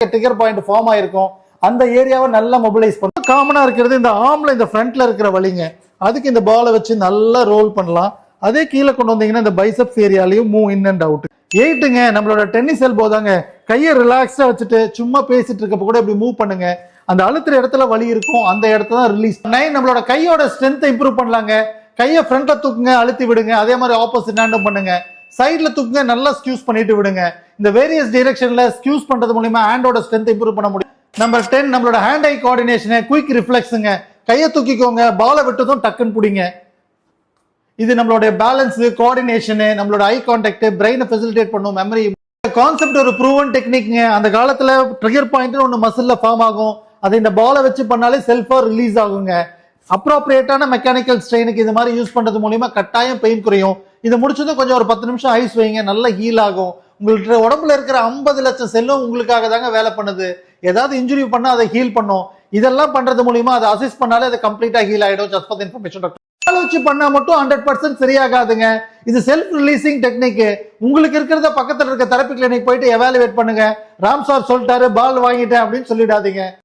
Trigger point form ஆயிருக்கும். அந்த ஏரியாவை நல்லா மொபிலைஸ் பண்ணும். காமனா இருக்கிறது இந்த ஆர்ம்ல இந்த ஃப்ரண்ட்ல இருக்கிற வலிங்க. அதுக்கு இந்த பாலை வச்சு நல்லா ரோல் பண்ணலாம். அதே கீழே கொண்டு வந்தீங்கன்னா இந்த பைசப்ஸ் ஏரியாலையும் மூவ் இன் அண்ட் அவுட். 8ங்க நம்மளோட டென்னிஸ் எல்போ தாங்க. கையை ரிலாக்ஸா வச்சுட்டு சும்மா பேசிட்டு இருக்கப்ப கூட இப்படி மூவ் பண்ணுங்க. அந்த அழுத்துற இடத்துல வலி இருக்கும், அந்த இடத்துல தான் ரிலீஸ். 9 நம்மளோட கையோட ஸ்ட்ரென்த்தை இம்ப்ரூவ் பண்ணலாங்க. கையை ஃப்ரண்ட்ல தூக்குங்க, அழுத்தி விடுங்க. அதே மாதிரி ஆப்போசிட் ஹேண்டும் பண்ணுங்க. சைட்ல தூக்குங்க, நல்லா ஸ்கியூஸ் பண்ணிட்டு விடுங்க. இந்த வேரியஸ் டைரக்ஷன்ல ஸ்கியூஸ் பண்றது மூலமா ஹேண்டோட ஸ்ட்ரென்த் இம்ப்ரூவ் பண்ண முடியும். நம்பர் 10 நம்மளோட ஹேண்ட் ஐ கோஆர்டினேஷன், குயிக் ரிஃப்ளெக்ஸுங்க. கையை தூக்கிக்கோங்க, பாலை விட்டதும் டக்குன்னு பிடிங்க. இது நம்மளுடைய பேலன்ஸ், கோஆர்டினேஷன், நம்மளோட ஐ கான்டாக்ட், பிரெயினை ஃபெசிலிட்டேட் பண்ணும், மெமரி. கான்செப்ட் ஒரு ப்ரூவன் டெக்னிக்ங்க. அந்த காலத்துல ட்ரிகர் பாயிண்ட் ஒன்று மசில்ல ஃபார்ம் ஆகும். அதை இந்த பாலை வச்சு பண்ணாலே செல்ஃபா ரிலீஸ் ஆகுங்க. அப்ரோப்ரியேட்டான மெக்கானிக்கல் ஸ்ட்ரெயினுக்கு இது மாதிரி யூஸ் பண்றது மூலியமா கட்டாயம் பெயின் குறையும். இது முடிச்சதும் கொஞ்சம் ஒரு 10 நிமிஷம் ஐஸ் வைங்க, நல்லா ஹீல் ஆகும். உங்களுக்கு உடம்புல இருக்கிற 50 லட்சம் செல்லும் உங்களுக்காக தாங்க வேலை பண்ணுது. ஏதாவது இன்ஜுரி பண்ணா அதை ஹீல் பண்ணும். இதெல்லாம் பண்றது மூலியமா அதை அசிஸ்ட் பண்ணாலே அது கம்ப்ளீட்டா ஹீல் ஆயிடும். Just for information doctor. வச்சு பண்ணா மட்டும் 100% சரியாகாதுங்க. இது செல்ஃப் ரிலீசிங் டெக்னிக். உங்களுக்கு இருக்கிறத பக்கத்துல இருக்க தெரபி கிளினிக் போயிட்டு எவாலுவேட் பண்ணுங்க. ராம் சார் சொல்லிட்டாரு பால் வாங்கிட்டேன் அப்படின்னு சொல்லிடாதீங்க.